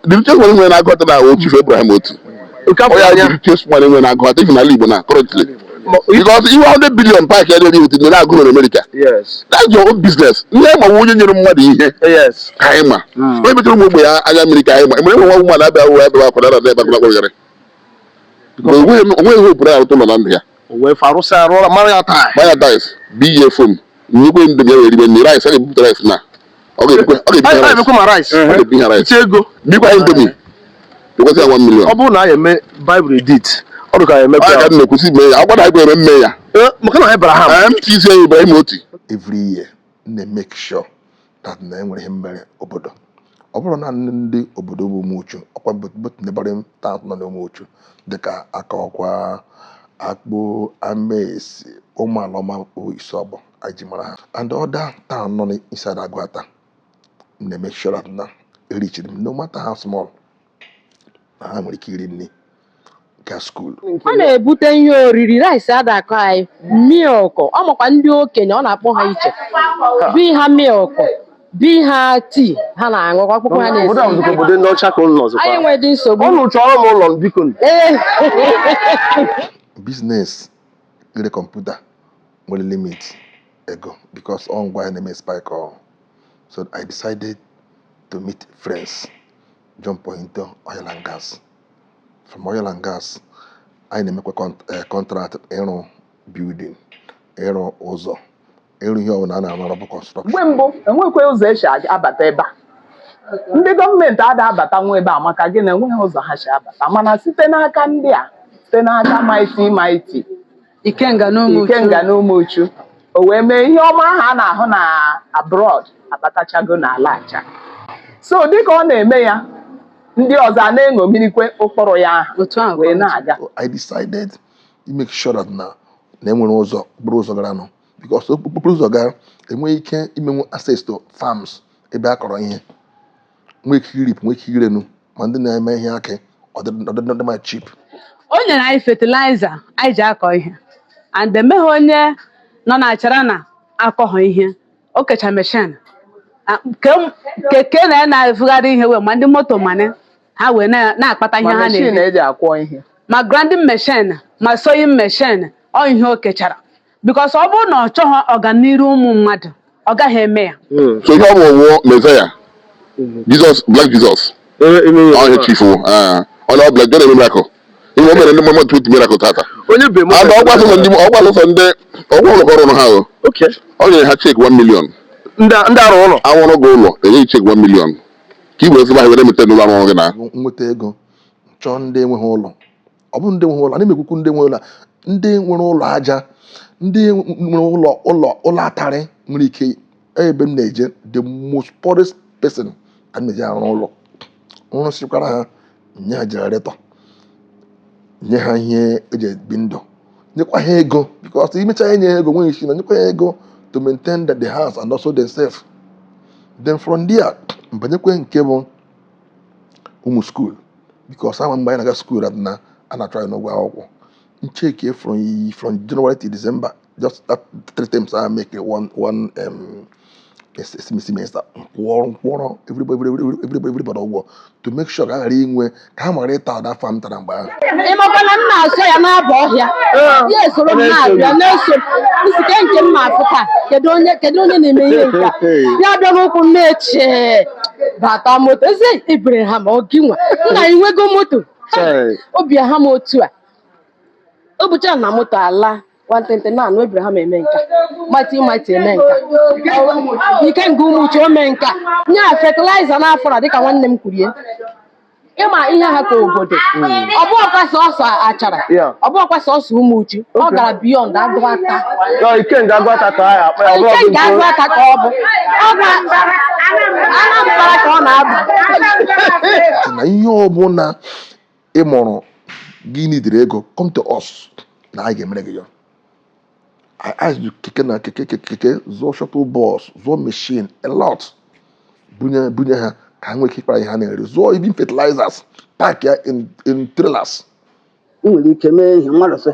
the richest money when I got now, Chief Abraham Oti. The richest money when I got even a Libana currently. Because you have the billion pack here with the go in America. Yes. That's your own business. Name a woman your money here. Yes. Kaima. Maybe to move here, I am America. I'm a woman I have for that. Because we put out to London. We Farusa roll Maya dies. Be here from. You go in the rice. I put rice now. Okay, I become a rice. Okay, being a rice. Go. Be quiet to me. Because I 1 million. Obu na I make Bible edit. Or can I make? I can't see me. I want to go and mayor. Makana Abraham. I'm teaching Ibrahim Oti. Every year, they make sure that they will him very obodo. Obodo na ndị obodo bụ muchu. Ọkwa but neighboring town na muchu. Dịka Akọkwa, Akpo, Amaesi, Ụmụalọma bụ Isobo, Ajimara ha. And other town nọ inside Agwata. They make sure that na reach them, no matter how small. Na ha nwere ike iri nri ga school. Ọ na-ebute ihe oriri rice adakọ anyị milk ọ makwa ndị okenye ọ na-akpọ ha iche bi ha milk bi ha tea ha na-aṅụ akwụkwọ ha na-esi obodo ndị ọcha ka ụlọ ọzọ anyị nwere dị nsogbu ọnụ chọrọ m ụlọ biko Business ire computer nwere limit ego because on ngwa na-eme spike all. So I decided to meet friends, jump into oil and gas. From oil and gas, I na-emekwa contract ịrụ building, ịrụ ụzọ, ịrụ ihe ọbụla a na-arụ bụ construction. Mgbe mbụ enwekwa ụzọ esi abata ebe a. Ndị gọọmenti ada abata nwa ebe a maka gị na enweghị ụzọ ha si abata mana site n'aka ndị a site n'aka Mighty Ikenga n'Umochu o wee mee ihe ọma ha na-ahụ na abroad abatachago n'ala acha. So dịka ọ na-eme ya ndị ọzọ na-eṅomirikwe ụkpụrụ ya ahụ wee na-aga. I decided to make sure that na enwere ụzọ okporo ụzọ gara nọ because okporo ụzọ gara enweghị ike imenwu access to farms ebe a kọrọ ihe nwee ike iripụ nwee ike irenu ma ndị na-eme ihe akị ọ dị cheap. O nyere anyị fertilizer anyị ji akọ ihe and emeghe onye nọ na achara na akọghọ ihe o kecha machine keke na-efugharị ihe wee ma ndị moto mane ha wee na-akpata ihe ha na-eji akwọ ihe ma grinding machine ma sewing machine ọ ihe o kechara because ọ bụrụ na ọ chọghị ọganiru ụmụ mmadụ ọ gaghị eme ya. So ihe ọ bụ Messiah Jesus, Black Jesus ọ chief ọ Black John miracle ihe o mere ndị mmadụ tweet miracle tata onye be and ọgwa sọ ndị ọgwa ụlọ ọrụ ha ahụ ọ nyere ha check 1 million ndị arụ ụlọ awụrụ gị ụlọ enye check 1 million ka i were sị ha were mete n'ụlọ arụ gị na nweta ego chọọ ndị enweghị ụlọ ọ bụ ndị nweghị ụlọ a na-emekwukwu ndị nwe ụlọ ndị nwere ụlọ aja ndị nwere ụlọ atarị nwere ike ebe m na-eje the most poorest person ka m na-eje arụ ụlọ nrụsịkwara ha nye ha generator nye ha ihe eji ebi ndụ nyekwa ha ego because imecha enye ha ego nweghị isi na nyekwa ha ego to maintain the house and also themselves. Then from there mbanyekwe nke bụ ụmụ school because ama mgbe anyị na-aga school that na a na-atụ anyị n'ụgwọ akwụkwọ ncheke from January to December just that 3 times I make one semester kwụọrọ everybody ụgwọ to make sure ka a ghara inwe ka ha mara ịta ụda farm tara mgbe ahụ. ịmakwana m na-asọ ya n'abụ ọhịa ya esoro m na-abịa na-eso nsike nke m na-afụ taa kedu onye na-eme ihe nke ya bịa n'ụkwụ m na-eche bata moto eze Ibrahim ọ gị nwa nna inwego moto obi ha m otu a o bucha na moto ala nwantịntị na-anụ Abraham eme nka Mighty eme nka Ikenga Umochu ome nka nye fertilizer n'afọ na dịka nwanne m kwurie ịma ihe ha ka obodo ọ bụ ọkwa sọsọ achara ọ bụ ọkwa sọsọ Umochu ọ gara beyond Agụata Ikenga Agụata ka ya akpa ya Ikenga Agụata ka ọ bụ Anambra ka ọ na-aba na ihe ọbụla ị mụrụ gị nidiri ego come to us na anyị ga-emere gị ya. I asked you keke zụọ shuttle bus zụọ machine a lot bunye ha ka ha nwee ike ịkpara ihe ha na-ere zụọ even fertilizers pack ya in trailers. Nwere ike mee ihe mmadụ sị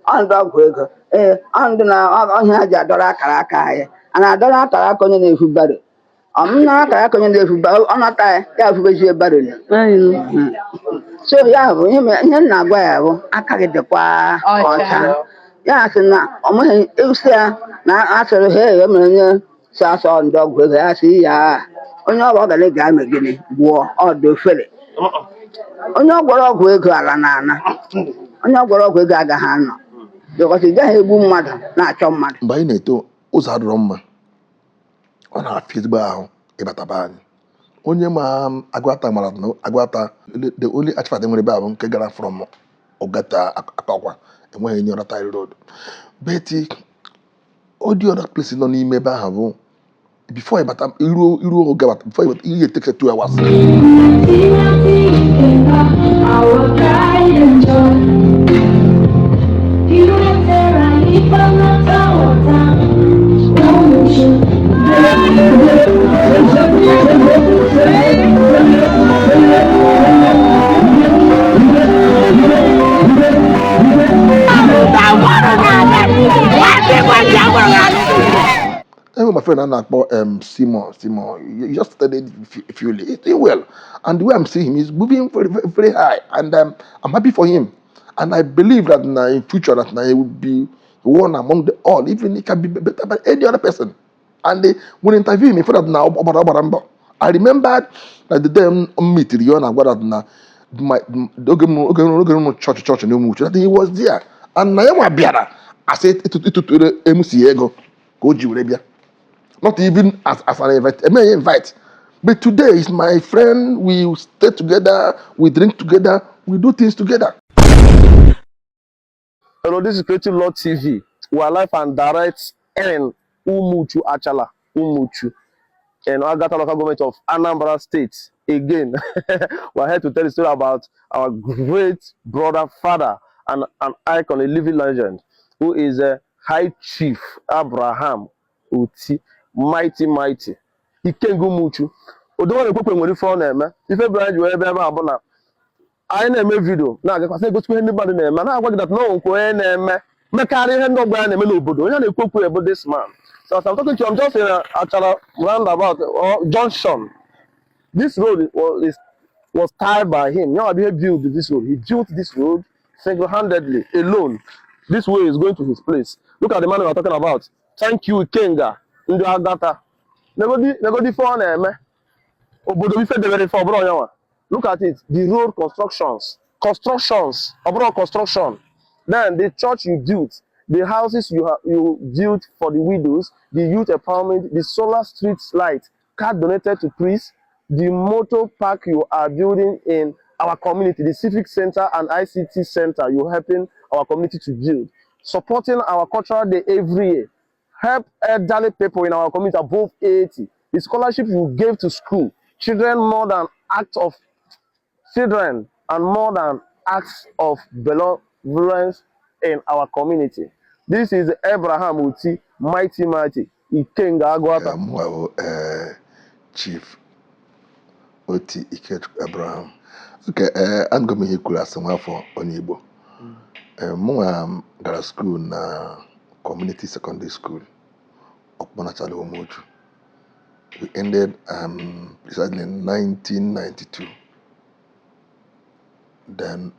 ọndụ ọgwụ ego ọndụ na ọhịa ji adọrọ akara aka anyị a na-adọrọ akara aka onye na-efu baro amna ka ya konye ndefu ba onata ya fubeji ebare so ya bụ ihe na-agwa ya bụ aka gị dịkwa ọcha ya sị na ọmụghị isi ya na asịrị he ya mere onye si asọ ndị ọgwụ ego ya sị ya onye ọgwụ ọ gara ga eme gịnị gbuo ọdụ ofere onye ọgwọrọ ọgwụ ego ala na ana onye ọgwọrọ ọgwụ ego agaghị anọ dịkọta ị gaghị egbu mmadụ na-achọ mmadụ. Mgbe anyị na-eto ụzọ adịrọ mma ọ na-afịa ezigbo ahụ ịbataba anyị onye ma Agụata mara na Agụata the only artifact nwere ebe ahụ nke gara from Ogata Akọkwa enweghị enye ọrata road beti ọ dị other place nọ n'ime ebe ahụ bụ before ịbata iruo oge bata before ịbata ihe take 2 hours. My friend and Simon, you just studied Fury. He's doing well. And the way I'm seeing him, he's moving very, very, very high. And I'm happy for him. And I believe that in future that he will be one among the all. Even he can be better than any other person. And they will interview him in front of now. I remember that the day meet church in that he was there. And I said to MC Ego, go Arabia. Not even as an invite. But today is my friend. We stay together, we drink together, we do things together. Hello, this is Creative Lord TV. We are live and direct in Umuchu Achala, Umuchu, and Agata local government of Anambra State. Again, we are here to tell the story about our great brother, father, and an icon, a living legend, who is a High Chief Abraham Uti. Mighty. He can't go much. Although the people when phone name, if a brand you ever abona, I name a video. Now I say go to anybody name, and I want that no name. Me carry hand of brand name no bodo. You know cook about this man. So as I'm talking to you, I'm just in a roundabout or junction. This road was tied by him. You know, he built this road. He built this road single-handedly, alone. This way is going to his place. Look at the man we are talking about. Thank you, Kenga. Ndị Agata. Nobody for name. Obodo we fed for bro. Look at it. The road constructions. Abroad construction. Then the church you built, the houses you built for the widows, the youth empowerment, the solar street light, card donated to priests, the motor park you are building in our community, the civic center and ICT center you're helping our community to build, supporting our cultural day every year. Help elderly people in our community above 80. The scholarship you gave to school, children more than acts of benevolence in our community. This is Abraham Uti, mighty. Ikenga Agụata. Chief Uti Ike Abraham. Okay, I'm going to go as one for Onyibo. Gara school na community secondary school. We ended precisely in 1992. Then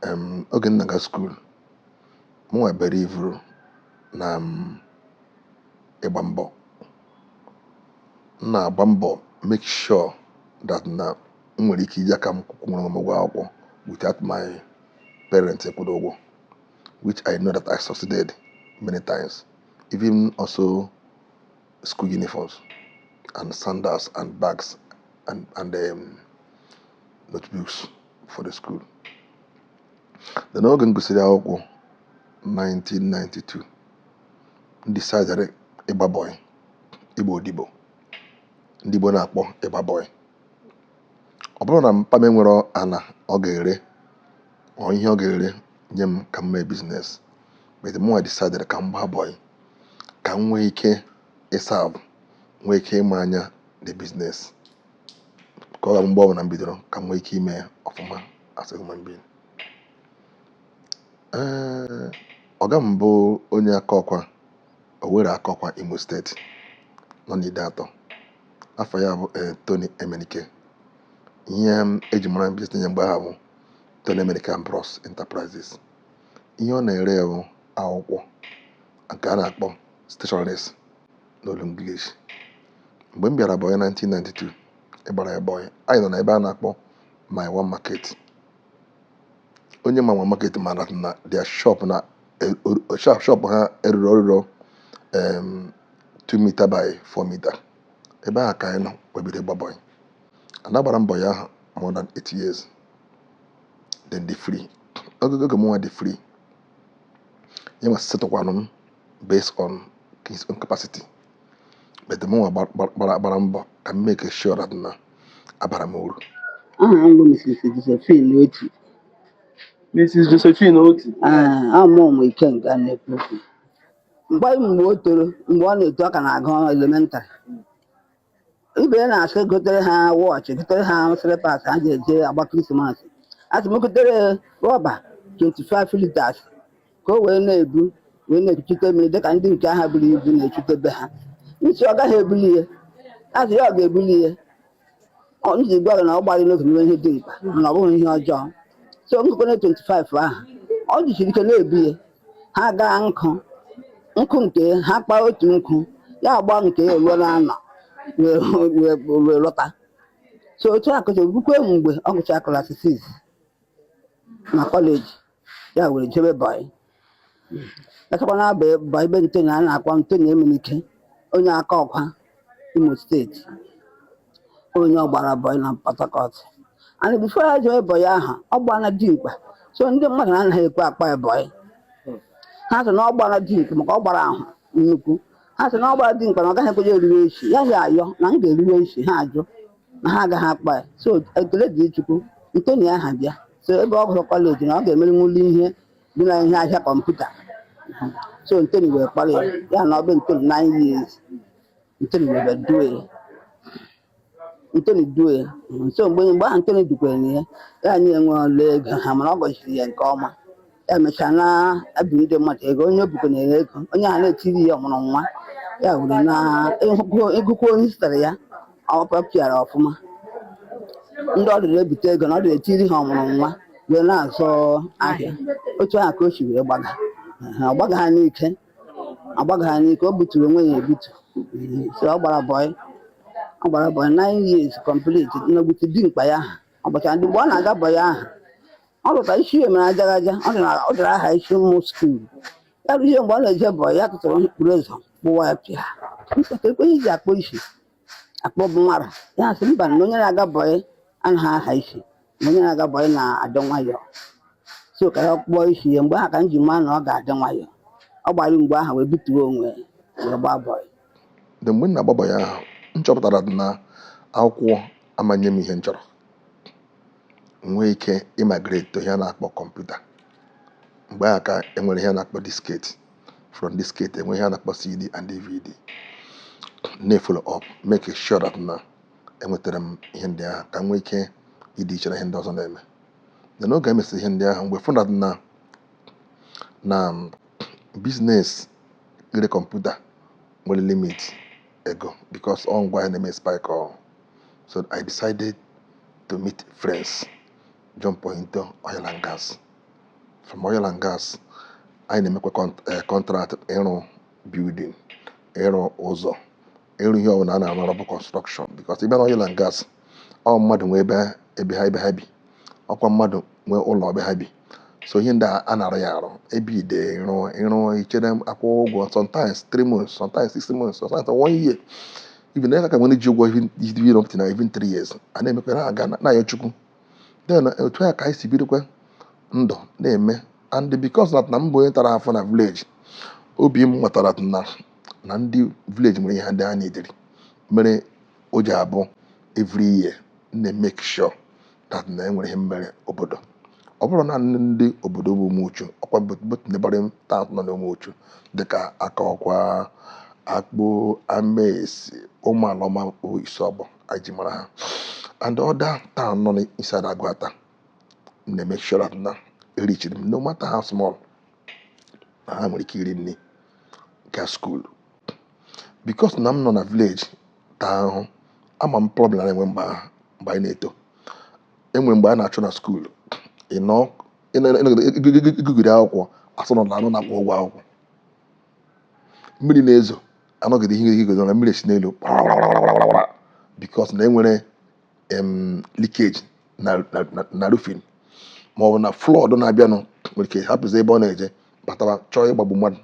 again naga school. Mo very evil na Ebambo. Na Bambo make sure that na nwere ike iji aka m kwụkwụrụ m ụgwọ akwụkwọ without my parents ekwudo ụgwọ, which I know that I succeeded many times. Even also school uniforms and sandals and bags and notebooks for the school. The Northern Gusida Oko 1992 decided Eba boy, Ibo Dibo. Dibo na akpọ Eba boy. Ọ bụrụ na mpame nwere ana ọ ga-ere ọ ihe ọ ga-ere nye m ka m mee business, but the more I decided ka m gbaa boy ka m nwee ike ịserve nwee ike ịma anya the business ka ọ ga mgbe ọbụla m bidoro ka m nwee ike ime ọfụma as a human being. Ọga m bụ onye Akọkwa, Owerri Akọkwa, Imo State nọ n'Ide Atọ. afọ ya bụ Tony Emenike. Ihe eji mara business mgbe ahụ bụ Tony Emenike Bros Enterprises. Ihe ọ na-ere bụ akwụkwọ nke a na-akpọ stationaries n'olu English. Mgbe m bịara Bonny 1992 ịgbara ya Bonny, anyị nọ na ebe a na-akpọ My One Market. Onye ma One Market mara na their shop na shop ha eruru ọrụrụ 2 meter by 4 meter. Ebe a ka anyị nọ webiri ịgba Bonny. And agbara mbọ ya ahụ more than 8 years. Then the free. Oge mụnwa dị free. Ihe ma setụkwanụ m based on his own capacity. But the mụnwa gbara mbọ ka m make sure that na abara m uru. Aha m bụ Mrs. Josephine Oti. Mrs. Josephine Oti. Amụọ m Ikenga na-ekwu. Mgbe o toro, mgbe ọ na-eto aka na-agụ elementarị. Ibe ya na-asị gotere ha wọchị, gotere ha slippers ha ji eje agba Krismas. Asị m gotere rọba 25 liters ka o wee na-ebu wee na-echute mmiri dịka ndị nke aha buru ibu na-echutebe ha. Nsi ọ gaghị ebuli ihe. Asị ya ọ ga-ebuli ihe. Ọ nji gwa na ọ gbara n'oge mere ihe dị mkpa na ọ bụghị ihe ọjọọ. So nkụkọ na 25 ahụ ọ jisiri ike na-ebu ihe. Ha gaa nkụ nke ha kpaa otu nkụ ya agba nke eruo na anọ wee lọta. So otu a kụcha bukwe mgbe ọ gụcha klasị 6 na kọleji ya were jebe Bonny. Ekekwa na aba ebe Ntoni a na-akpọ Tony Emenike, onye aka ọkwa Imo steeti, onye ọ gbara Bonny na Port Harcourt. And before ya jebe Bonny ahụ ọ gbara dimkpa. So ndị mmadụ anaghị ekwe akpa Bonny. Ha sị na ọ gbara dimkpa maka ọ gbara ahụ nnukwu. Ha sị na ọ gbara dimkpa na ọ gaghị ekwenye eriwe echi. Ya ya ayọ na m ga-eriwe echi ha ajụ na ha agaghị akpa ya. So ekele dị Chukwu, Ntoni aha bịa. So ebe ọ gụrụ kọleji na ọ ga-emeri nwuli ihe dị na ihe ahịa kọmputa. So Ntoni wee kpara ya na ọbụ Ntoni 9 years. Ntoni wee due. So mgbe ahụ Ntoni dukwere na ya anyị enwe ọla ego ha mana ọ gọziri ya nke ọma. Ya mechaa na-ebi ndị mmadụ ego, onye bukonyere ego, onye ha na-etiri ya ọmụrụ nwa ya were na ịgụkwa onye sitere ya ọ pịara ọfụma. Ndị ọ dịrị ebite ego na ọ dịrị etiri ha ọmụrụ nwa wee na-azụ ahịa. Otu ahụ ka o si wee gbaga. Ọ gbaga ha n'ike. O buturu onwe ya ebutu. So ọ gbara Bonny 9 years complete n'ogbute dimkpa ya ahụ. Ọbọchị ndị mgbe ọ na-aga Bonny ahụ ọ lụtara isi ya mere ajagaja. Ọ dara aha isi ụmụ skuul. Ya bụ ihe mgbe ọ na-eje Bonny ya tụtara mkpụrụ ụzọ kpụwa ya pịa. Ekwenye iji akpọ isi akpọ mmadụ. Ya sị mba na onye na-aga Bonny anaghị aha isi na onye na-aga Bonny na-adị nwayọọ. So ka ya kpụọ isi ya mgbe ahụ ka m ji maa na ọ ga-adị nwayọọ. Ọ gbara mgbe ahụ wee butuo onwe wee gbaa Bonny. Mgbe m na-agba Bonny ahụ m chọpụtara na akwụkwọ amanye m ihe m chọrọ. Nwee ike ịmigrate to ihe a na-akpọ kọmputa. Mgbe ahụ ka enwere ihe a na-akpọ disketi. From disketi enwe ihe a na-akpọ CD and DVD. Na-follow up make sure that na enwetara m ihe ndị ahụ ka nwee ike ịdị iche na ihe ndị ọzọ na-eme. N'oge emesịrị ihe ndị ahụ mgbe fụ na biznes ire kọmputa nwere limit ego because ọ ngwa ya na-eme spike all. So I decided to meet friends, jump into oil and gas. From oil and gas, anyị na-emekwa contract ịrụ building, ịrụ ụzọ, ịrụ ihe ọbụla a na-arụ bụ construction because ebe na oil and gas ọ mmadụ nwee ebe ha bi, ọkwa mmadụ nwee ụlọ ebe ha bi. So ihe ndị a na-arụ ya arụ ebe ide ịrụ ichere akwụ ụgwọ sometimes 3 months, sometimes 6 months, sometimes 1 year. Even na ka nwere ji ụgwọ even up to now even 3 years. A na-emekwa na-aga na-ayọ Chukwu. Then otu a ka anyị si bidokwa ndụ na-eme. And because na m bụ onye tara afọ na village, obi m nwetara na ndị village nwere ihe ndị ha na-ediri mere o ji abụ every year na-make sure that na enwere ihe mere obodo. Ọ bụrụ na ndị obodo bụ Umuchu, ọkwa ndị gbara taụn nọ n'Umuchu dịka Akaọkwa, Akpo, Amaesi, Ụmụalọma bụ Isiọgbọ anyị mara ha. And other town nọ inside Agụata na-make sure that na erichiri m no matter how small na ha nwere ike iri nri gaa school. Because na m nọ na village taa ahụ ama m problem na-enwe mgbe anyị na-eto. Enwere mgbe a na-achụ na skuulu ịgụgide akwụkwọ asụ nọ na anụ na-akwụ ụgwọ akwụkwọ, mmiri na-ezo anọgide ihe igodo na mmiri esi n'elu because na enwere leakage na roofing maọbụ na flood na-abịanụ nwere ike hapụzi ebe ọ na-eje batara chọọ ịgbagbu mmadụ.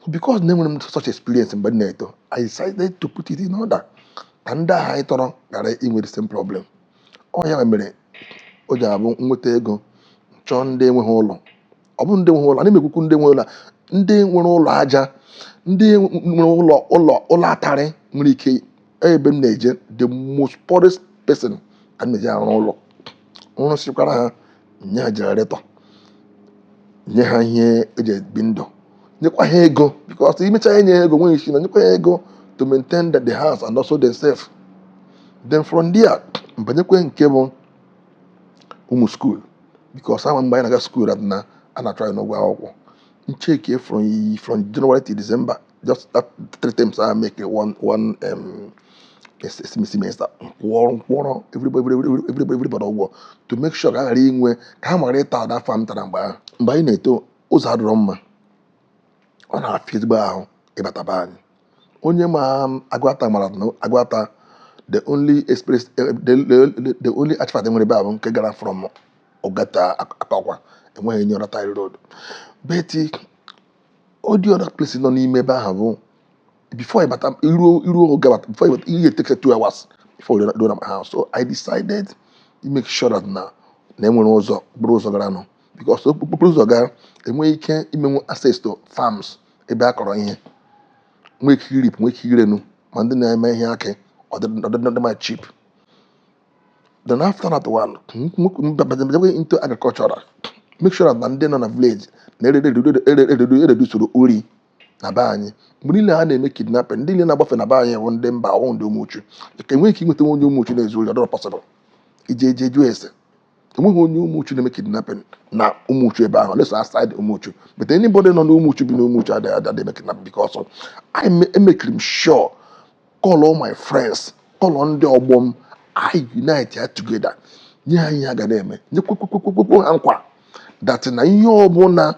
Because na enwere m such experience mgbe m na-eto, I decided to put it in order ka ndị agha anyị tọrọ ghara inwe the same problem. Ọ ya mere o ji abụ nweta ego chọọ ndị enweghị ụlọ. Ọ bụ ndị nweghị ụlọ, a na-emekwukwu ndị nwe ụlọ, ndị nwere ụlọ aja, ndị nwere ụlọ atarị nwere ike ebe m na-eje the most poorest person ka m na-eje arụ ụlọ nrụsịkwara ha, nye ha generator, nye ha ihe eji ebi ndụ, nyekwa ha ego because imecha enye ha ego nweghị isi na nyekwa ha ego to maintain the house and also themselves. Then from there mbanyekwe nke bụ ụmụ school because ama mgbe anyị na-aga school that na a na-achọ anyị n'ụgwọ akwụkwọ ncheke from January to December, just that 3 terms I make one semester kwụọrọ everybody ụgwọ to make sure ka a ghara inwe ka ha mara ịta ada fam tara mgbe anyị na-eto ụzọ adịrọ mma, ọ na-afịa ezigbo ahụ ịbata be anyị. Onye ma Agụata mara na Agụata the only express the only artifact nwere ebe ahụ nke gara from Ogata Akọkwa, enweghị enye ọra Tile Road. But all the other places nọ n'ime ebe ahụ bụ before ịbata iruo oge bata before ịbata ihe take 2 hours before you do my house. So I decided to make sure that na enwere ụzọ bụrụ ụzọ gara nọ because okpukpuru ụzọ gara enweghị ike imenwu access to farms ebe a kọrọ ihe, nwee ike irip, nwee ike irenu ma ndị na-eme ihe akị ọ my cheap. Then after that one into agricultural, make sure that ndị nọ na village na-eredusoro ori na be anyị. Mgbe niile ha na-eme kidnapping, ndị niile na-agbafe na be anyị bụ ndị mba ọwụ ndị ụmụuchu. Ka enweghị ike inweta onye ụmụuchu na-ezu ori, ọ dọrọ possible ije jụọ ese. Enweghị onye ụmụuchu na-eme kidnapping na ụmụuchu ebe ahụ, let's aside ụmụuchu. But anybody nọ n'ụmụuchu bi n'ụmụuchu adịghị eme kidnapping because I make him sure call all my friends, call on ndị ọgbọ m, I unite ya together, nye ha ihe a ga na-eme, nyekwekwekwekwe ha nkwa that na ihe ọbụla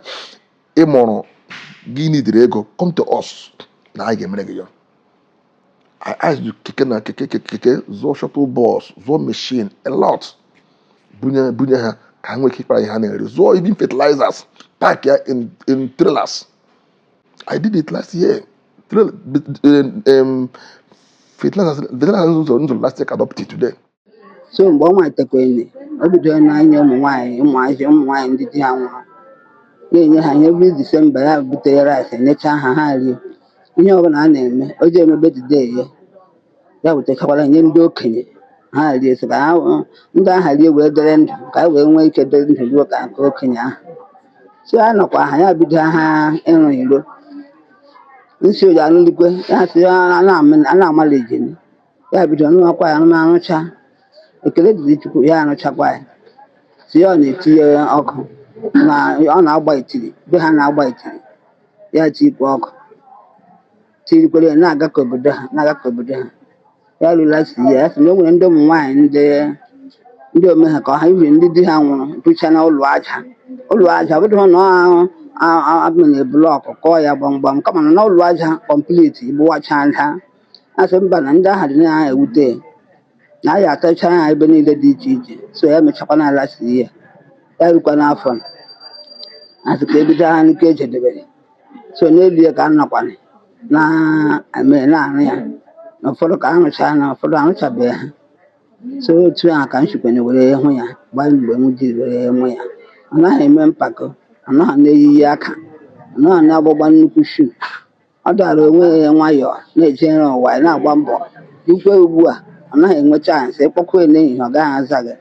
ị mụrụ gị nidiri ego come to us na anyị ga-emere gị ya. I asked you keke na keke zụọ shuttle bus, zụọ machine a lot, bunye ha ka ha nwee ike ịkpara ihe ha na-eri, zụọ even fertilizers, pack ya in trailers. I did it last year. Fertilizers nzụrụ last year ka adopted today. So mgbe ọ nwetakwere o bidoro na-enye ụmụ nwaanyị ndị di ha nwụrụ na-enye ha ihe every December, ya butere rice enyecha ha rie ihe ọbụla a na-eme. O ji emebe dide ya butechakwara nye ndị okenye ha rie, so ka ndị aha rie wee dere ndụ ka a wee nwee ike dere ndụ ruo ka nke okenye ahụ. So a nọkwa ha ya bido ha ịrụ iro nsi oji anụlikwe ya sị a na-amala ejeni ya bido nụwakwa ya arụcha ekele dịrị Chukwu ya arụchakwa ya si ya ọ na-etinye ọkụ na ọ na-agba itiri be ha na-agba itiri ya tikwa ọkụ tirikwere na-agakọ obodo ha ya rụla si ya sị na o nwere ndị ụmụ nwaanyị ndị ome ha ka ha iri ndị di ha nwụrụ bụcha na ụlọ aja bụdụ na abụna blọkụ kọọ ya gbamgbam kama na ụlọ aja kọmpliti gbụwacha nda. Asị mba na ndị ahụ dị na-ewute na a ya atacha ya ebe niile dị iche iche. So ya mechakwa n'ala si ya rukwa n'afọ asị ka ebido ha n'ike ejedebere. So n'elu ya ka a nọkwana na-arụ ya na ụfọdụ ka arụcha na ụfọdụ arụchabeghị ha. So otu ahụ ka nchukwana were hụ ya gbaa mgbe m ji were mụ ya. Ọ naghị eme mpako, ọ naghị na-eyiyi aka, ọ naghị na-agbagba nnukwu shuu. Ọ dara onwe ya nwayọọ na-ejere ụwa na-agba mbọ dịkwa ugbu a ọ naghị enwe chansị ịkpọkwa n'ehihie ọ gaghị aza gị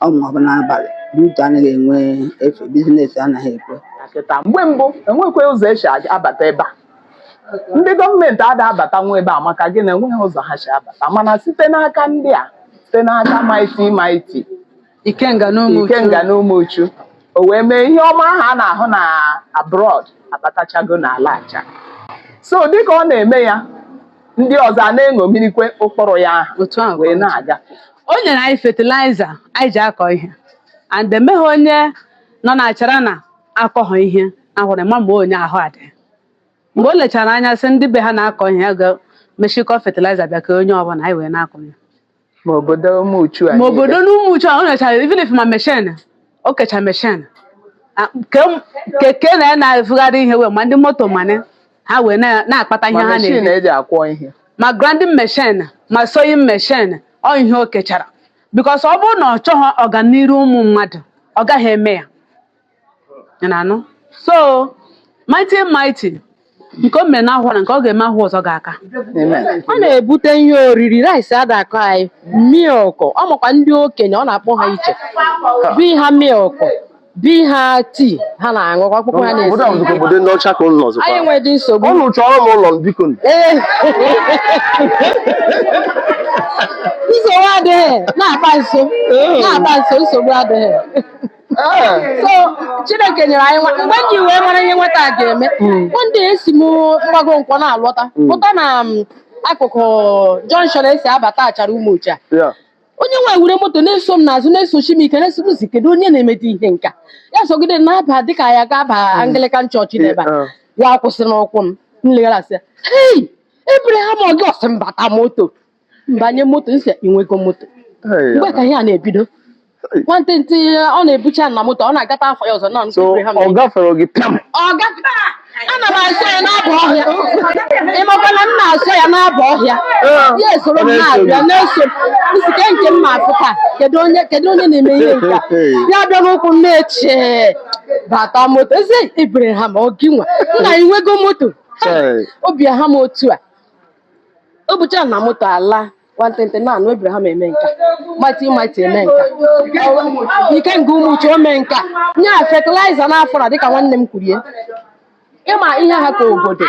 ọbụ n'abalị butu anaghị enwe efe bizinesi anaghị ekwe. Mgbe mbụ enwekwa ụzọ esi abata ebe a, ndị gọọmenti ada abata nwa ebe a maka gị na enweghị ụzọ ha si abata, mana site n'aka ndị a, site n'aka Mighty Ikenga n'Ụmụchu o wee mee ihe ọma ahụ a na-ahụ na abroad abatachago n'ala acha. So dịka ọ na-eme ya ndị ọzọ a na-eṅomirikwe ụkpụrụ ya ahụ wee na-aga. O nyere anyị fertilizer anyị ji akọ ihe and emeghe onye nọ n'achara na akọghọ ihe ahụrụ ma mgbe onye ahụ adị mgbe o lechara anya sị ndị be ha na-akọ ihe ya ga-mechikọ fertilizer bịa ka onye ọbụla anyị wee na-akọ ihe ma obodo Umuchu ahụ nyechara even if ma machine o kecha machine keke na-efugharị ihe wee ma ndị moto mane ha wee na-akpata ihe ha na-eri ma grinding machine ma sewing machine ọ ihe o kechara because ọ bụrụ na ọ chọghị ọganiru ụmụ mmadụ ọ gaghị eme ya na-anụ so mighty nke o mere n'ahụ na nke ọ ga-eme ahụ ọzọ ga-aka ọ na-ebute ihe oriri rice adakọ anyị milk ọ makwa ndị okenye ọ na-akpọ ha iche bi ha milk bi ha tii ha na-aṅụ ọkpụkpụ ha na-esi anyị nwedị nsogbu nsogbu adịghị na-akpa nso nsogbu adịghị so Chineke nyere anyị mgbe ndị wee mara ihe nweta ga-eme ndị esi m mgbago nkwọ na-alọta pụta na akụkụ junction esi abata achara Umuchu onye nwe were moto na-eso m n'azụ na-esochi m ike na-eso m kedu onye na-emeta ihe nka ya sogide na-aba dịka ya ga-aba Anglican Church n'ebe ya kwụsị n'ụkwụ m nlegharasị ya hei Abraham oge ọsị mbata moto mbanye moto nsị inwego moto mgbe ka ihe a na-ebido nwantịntị ọ na-ebucha na moto ọ na-agata afọ ya ọzọ na ọ gafere gị ana m asọ ya n'abụ ọhịa ịmakwana m na-asọ ya n'abụ ọhịa ya esoro m na-abịa na-eso nsike nke m na-afụ taa kedu onye na-eme ihe nke ya bịa n'ụkwụ m na-eche bata moto eze Abraham ogi nwa nna inwego moto obi ha m otu a o bucha na moto ala nwantịntị na-anụ Abraham eme nka mighty eme nka ike nke Umuchu ome nka nye fertilizer n'afọ na dịka nwanne m kwurie ịma ihe ha ka obodo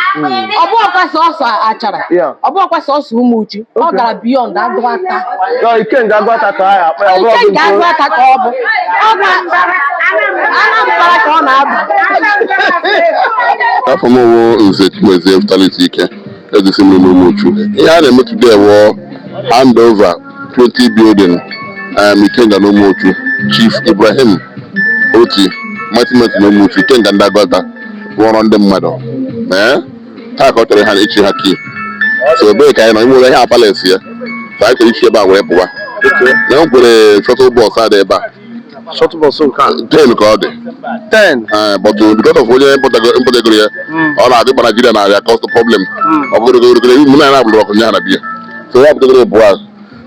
ọ bụ ọkwa sọsọ achara ọ bụ ọkwa sọsọ Umuchu ọ gara beyond Agụata ka ọ bụ Anambra ka ọ na-abụ afọ m owo Nze Chimezie Vitality Ike edisi m n'Umuchu ihe a na-eme today wụ hand over 20 building Ikenga n'Umuchu Chief Ibrahim Oti mighty n'Umuchu Ikenga ndị Agụata rụọrọ ndị mmadụ taa ka ọ chọrọ ha na-echi ha kii so ebee ka anyị nọ inwere ihe apalesi ya so anyị chọrọ ichi ebe a were pụwa na e nwere shuttle bus adị ebe a shuttle bus nke 10 ka ọ dị 10 but because of onye mpụtagoro ya ọ na-adịkpa Nigeria na-arịa cost problem ọ bụgorogoro iwu na na-abụrụ ọkụ nye ha na biya so ya pụtagoro bụ ahụ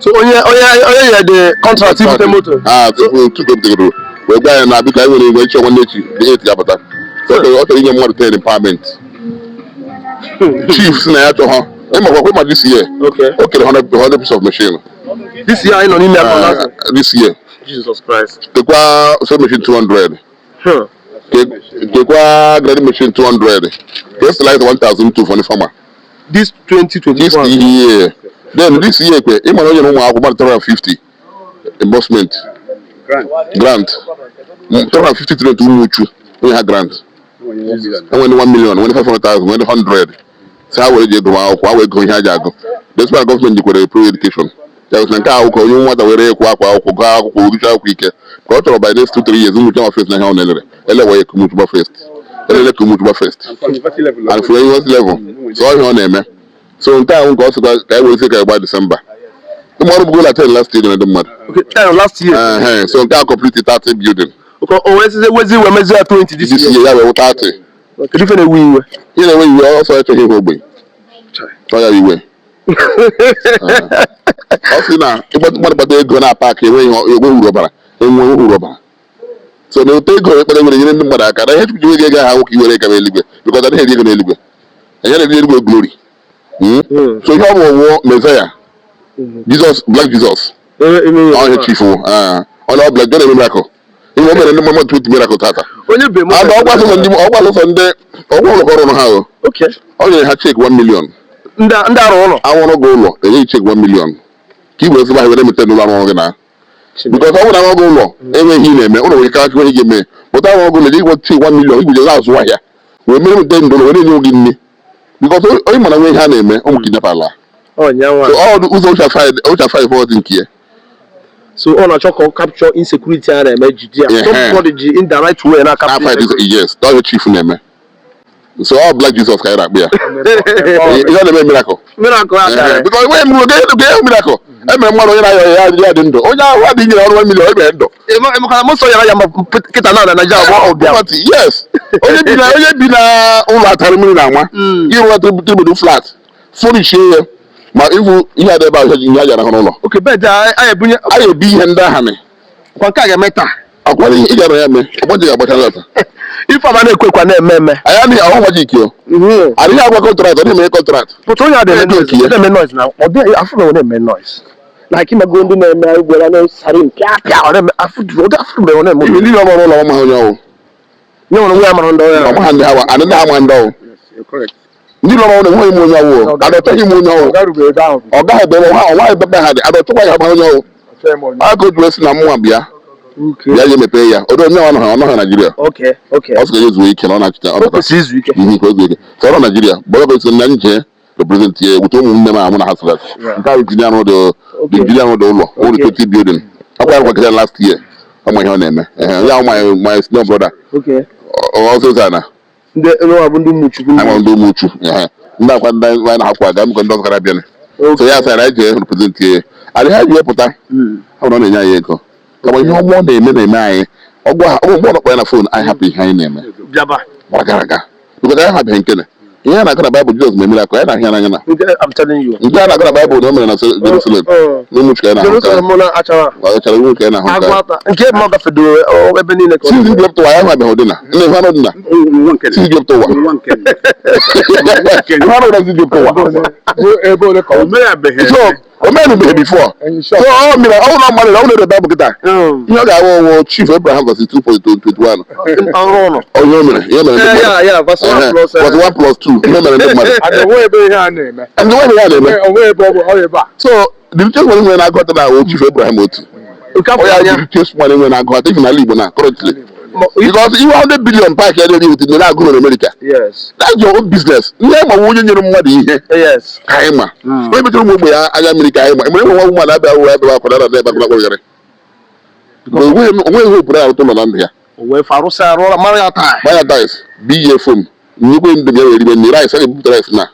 so onye ya dị contract ibute moto tupu epụtagoro wee gwa ya na biko anyị nwere igwe ichi ọnwa nnechi dị 8 ga-apụta so ọ chọrọ inye mmadụ 10 empowerment chief si na ya chọọ ịmakwa this year o kere 100 pieces of machine this year anyị nọ n'ime afọ this year Jesus Christ kekwa sewing machine 200 kekwa grinding machine 200 just like 1,200 for the farmer this 2021 this year then this year kwe ịmara onye na ụmụ akwụkwọ 350 embossment grant 350 trillion to Umuchu onye ha grant enwere 1 million nwere 500,000 nwere 100 si ha were ji ego akwụkwọ ha wee go ihe ha ji agụ despite gọọmenti jikwere pro education ya gosi na nke akwụkwọ onye nwata were ekwu akwa akwụkwọ gaa akwụkwọ orucha akwụkwọ ike ka ọ chọrọ by next 2-3 years Umuchu ma first na ihe ọ na-elere elewe ya Umuchu gba first elele ka Umuchu gba first and for university level so ihe ọ na-eme so nke ahụ nke ọ sịkwa ka anyị were isi ka gba December ụmụ ọrụ bụgo na 10 last year dị mmadụ last year so nke a complete 30 building wezi we mezi 20 this year ya wee 30 ife na-ewe iwe ihe na-enwe iwe ọsọ ịchọghị ihe ogbenye chọọ ya iwe ọ sị na ịgbata ego na paakị enweghị uru ọbara enwe uru ọbara so na ote ego ekpere nwere nyere ndị mmadụ aka na ihe chukwu ego ha nwoke iwere gaba eluigwe bikọta adịghị ego n'eluigwe enye na eluigwe glory so ihe ọ bụ ọwụọ Mezaya Black Jesus onye chifu onye ọbụla jọ na-eme miracle ihe o mere ndị mmadụ 20 miracle tata ọgba sọsọ ndị ọgwụ ụlọ ọrụ ha o nyere ha chek 1 million ndị arụ ụlọ awụrụ gị ụlọ enyeghị chek 1 million ka i were sịba ha were mete n'ụlọ arụ gị na bikọs ọ bụrụ na arụ gị ụlọ enweghị ihe na-eme ụlọ nwere ike achụ ihe ga-eme pụta arụ gị ụlọ eji gwa chek 1 million igwuje na-azụ ahịa wee mere mete ndụ were nye gị nne bikọs onye mara nwe ihe ha na-eme ụmụ kidnap ala Oh, yeah. So all the Ucha five for in here. So on a chocolate capture insecurity and Judea. Somebody in the right way and I capture. Yes, that's the chief name. So all black Jesus can up here. It's not a miracle. Miracle, because when we get a miracle, I mean, one I didn't do. Oh, yeah, what did you know? 1 million. Yes. Only been all at Terminama. You want to do flat. Fully share. My evil, you had about Yaya. Okay, better I be and Dahame. Quantaga meta. According to Yaya, if I'm a quick one, I am here. What you kill? I didn't have a contract. I didn't make a contract. But when you the noise now, or they are full of them noise. Like him going to name, well, I know, Sarin, I food, on them. You leave on no, we are on the and now one door. Correct. You don't know the way you know. I don't tell you know. Or why had I don't know. I go dress in a Mwambia. Yeah, you may pay ya. Although no one Nigeria. Okay. Also, this week and on actually. This week. So on Nigeria, but it's a Nigeria. The president here with whom I'm going to have that. The Gideon only 20 building. I worked there last year. I'm my name. My snow brother. Okay. Also, Zana. I won't do much. I won't do much. Now, when I have I'm going to Caribbean. So, yes, I represent here. I have you put that. How long in a year ago? When you want a minute, or when a phone, I have behind him. Wagaraga. Because I have been killing. Yeah, I got a Bible just maybe like I'm telling you. Yeah, I got a Bible no man Jerusalem. No much can I get Mother for do or Ebony. See you to I have a dinner. One can see you to one can. How does it go? So, a man who be before. So, all money, only the Bible guitar. You know that Chief Abraham was 2.21. Oh, yeah, that's 1 plus 2. And the way so, the just when I got that Chief Abraham, just when I got even I live now, currently. Because you want $1 billion back here with the go in America. Yes. That's your own business. Never will you money here. Yes. Kaima. Maybe to move America. I remember one woman because we put out to land here. We Farusa Rola Maria dies. Be your phone. You go in the rice. I put rice now.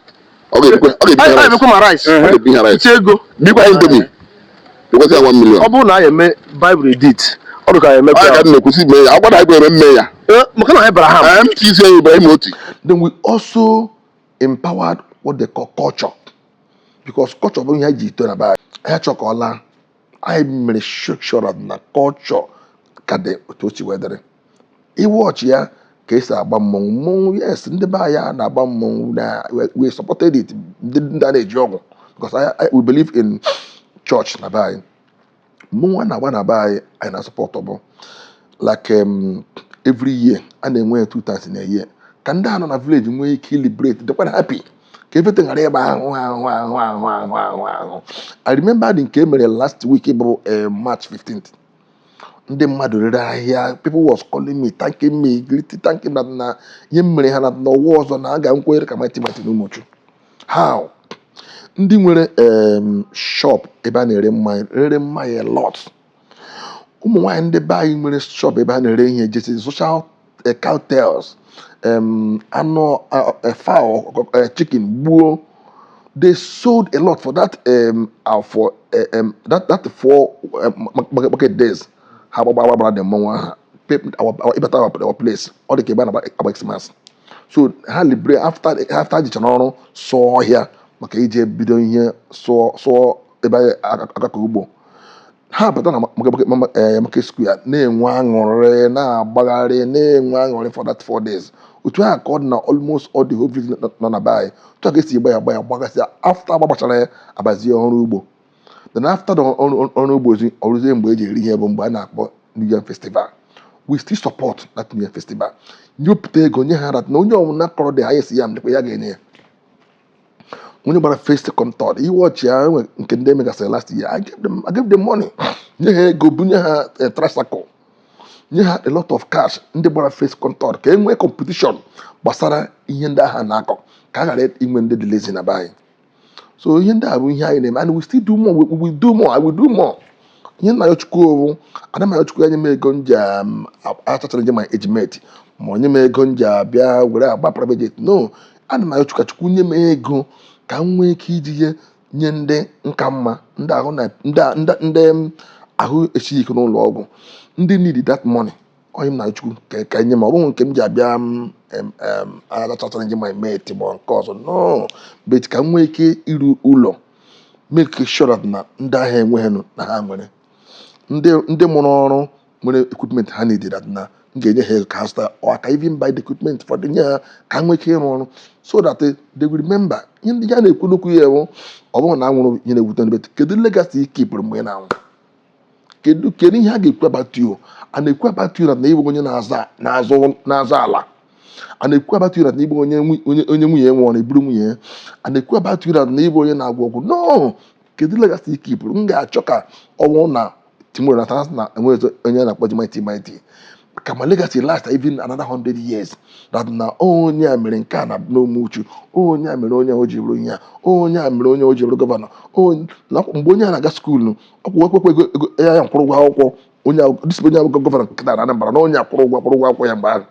Okay, I become a rice. Go. Be going to me. Because I 1 million. Obuna I Bible edit. I got no kusi me. I got I go mayor. Abraham. Then we also empowered what they call culture. Because culture when you have to about I chocolate. I made sure that na culture kade otochi weather. I watch ya case about mong yes in the buyer na about mong na we supported it didn't that job because we believe in church na buy mong na buy and supportable like every year and then when 2 times in a year can down on a village when you celebrate they're quite happy. Everything I remember in Cameroon last week about March 15th. People was calling me, thanking me, thanking that na yemre had no wars on aga nkwere kamati no much. How? Ndi nwere shop ebe a na-ere mmanya a lot. Ụmụ nwaanyị ndị be anyị nwere shop ebe a na-ere ihe jesi social cowtails. Anno a fowl, chicken, bull. They sold a lot for that. For that 4 market days. How about the money? Our place. All the came about Xmas. So hardly after the channel saw here. Makaije bidon here saw about Akakubo. Ha but na square na-enwe aṅụrị na-agbagharị na-enwe aṅụrị for that 4 days. Otu a ka ọ dị na almost all the whole village nọ na buy. Otu a ka esi gbagasị after agbachara ya abazie ọrụ ugbo. Then after the ọrụ ugbo ọrụzie mgbe eji eri ihe bụ mgbe a na-akpọ New Year Festival. We still support that New Year Festival. Nyopụta ego nye ha na onye ọbụla kọrọ dị highest yam dịkwa ya ga-enye ya. Onye gbara first come third, he watch ya nke ndị megasịrị last year. I gave them money. Nye ha ego bunye ha tricycle. Nye ha a lot of cash. Ndị gbara first come third ka enwee competition gbasara ihe ndị agha na-akọ ka a ghara inwe ndị dị lazy na buy. So ihe ndị a bụ ihe anyị na-eme, and we still do more, we will do more, I will do more. Ihe nna ya Chukwu owu ana m ya Chukwu nye m ego nji achọchara nje my ejimeti ma onye m ego nji abịa were agba private jet. No, ana m ya Chukwu nye m ego ka m nwee ike iji nye ndị nka mma, ndị ahụ na ndị ahụ esighị ike n'ụlọ ọgwụ, ndị need that money. Onye m na Chukwu ka nye m, ọ bụghị nke m ji abịa achọchara nje my mate ma nke ọzọ. No, but ka m nwee ike iru ụlọ, make sure that na ndị ahụ enweghị na ha nwere ndị mụrụ ọrụ nwere equipment ha need that na m ga-enye ha ka ha zụta, or ka even buy the equipment for the nye ha ka ha nwee ike ịrụ ọrụ, so that they will remember. Ihe ndị ya na-ekwu n'okwu ya ewu ọ bụrụ na anwụrụ ihe na-ewute ndị, kedu legacy ikipụrụ mgbe ị na-anwụ? Kedu ihe a ga-ekwu about you? A na-ekwu about you na ịbụ onye na-azụ ala, a na-ekwu about you na ịbụ onye nwunye nwụrụ eburu nwunye, a na-ekwu about you na ịbụ onye na-agwọ ọgwụ. No, kedu legacy ikipụrụ? M ga-achọ ka ọ bụrụ na Timor na enwe onye na-akpọ mighty ka ma legacy last even another 100 years, that na onye a mere nke a na n'Omuchu, onye a mere onye o ji bụrụ ihe a, onye a mere onye o ji bụrụ gọvanọ, mgbe onye a na-aga skuulu ọkwụ ekwekwe ego ya kwụrụ ụgwọ akwụkwọ, onye abụ gọvanọ nkịta na Anambra na onye akwụrụ ụgwọ akwụkwọ ya mgbe ahụ.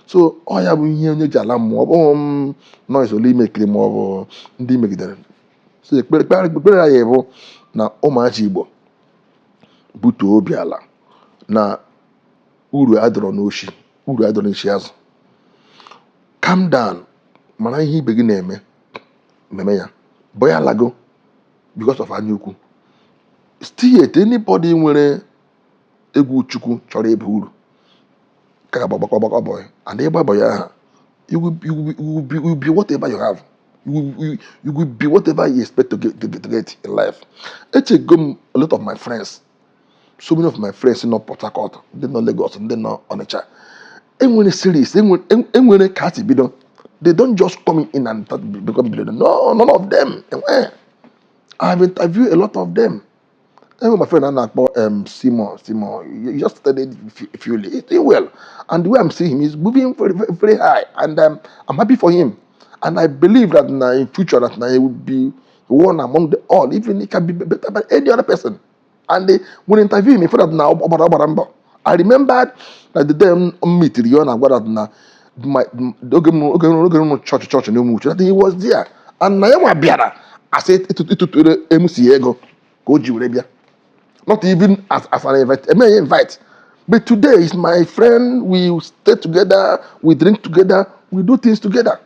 So ọ ya bụ ihe onye ji ala mmụọ, ọ bụghị m nọọsụ ole imekiri ma ọ bụ ndị megidere. So ekpere ya bụ na ụmụachi Igbo butuo obi ala na uru adọrọ n'oshi, uru adọrọ n'isi azụ. Calm down, mara ihe ibe gị na-eme ya, bụ ya lago because of anya ukwu. Still yet anybody nwere egwu Chukwu chọrọ ịba uru ka gbakọ boy, and ịgba boy aha, you will be whatever you have. You will be whatever you expect to get in life. Echego m a lot of my friends, so many of my friends nọ Port Harcourt, ndị nọ Lagos, ndị nọ Onitsha, enwere series, enwere ka si bido. They don't just come in and become billionaire. No, none of them. I have interviewed a lot of them. Even my friend Anakpo Simon, he just studied Fuely. He's doing well, and the way I'm seeing him, he's moving very, very, very high, and I'm happy for him. And I believe that in future that he will be one among the all, even he can be better than any other person. And when interview him, for that now, I remembered that the day meet Riona, that my church in Omuchu, that he was there, and I am biara. I said to MC Ego, go Arabia. Not even as an invite. But today is my friend, we stay together, we drink together, we do things together.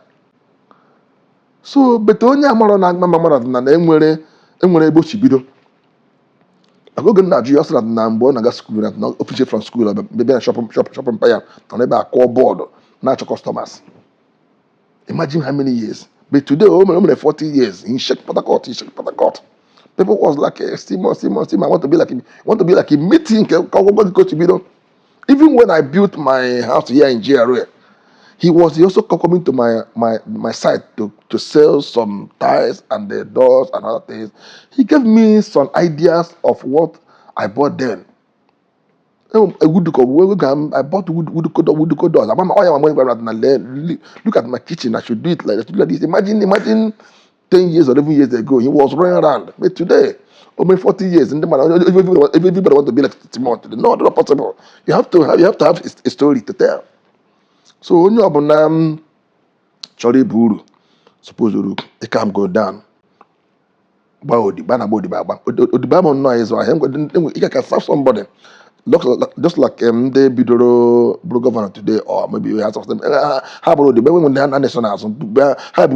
So, but onye amara na mama na enwere ebo chibido. Agogo na ju yasra na mbo na ga school na official from school be na shop empire na ebe akọ board na cho customers. Imagine how many years. But today, over 40 years in Sheikh Port Harcourt. People was like, Simon, I want to be like a meeting. Even when I built my house here in GRA, he was also coming to my site to sell some tiles and the doors and other things. He gave me some ideas of what I bought then. I bought wood doors. Look at my kitchen. I should do it like this. Imagine 10 years or 11 years ago, he was running around. But today, over 40 years, and everybody want to be like Timor today. No, that's not possible. You have to have a story to tell. So when you have Chori Buru, suppose it can go down. You can serve somebody. Just like the Bidoro governor today, or maybe we have some. How about the when they nationals? How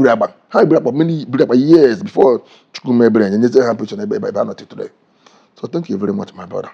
many years before Chukwumebere and you say happy today. So thank you very much, my brother.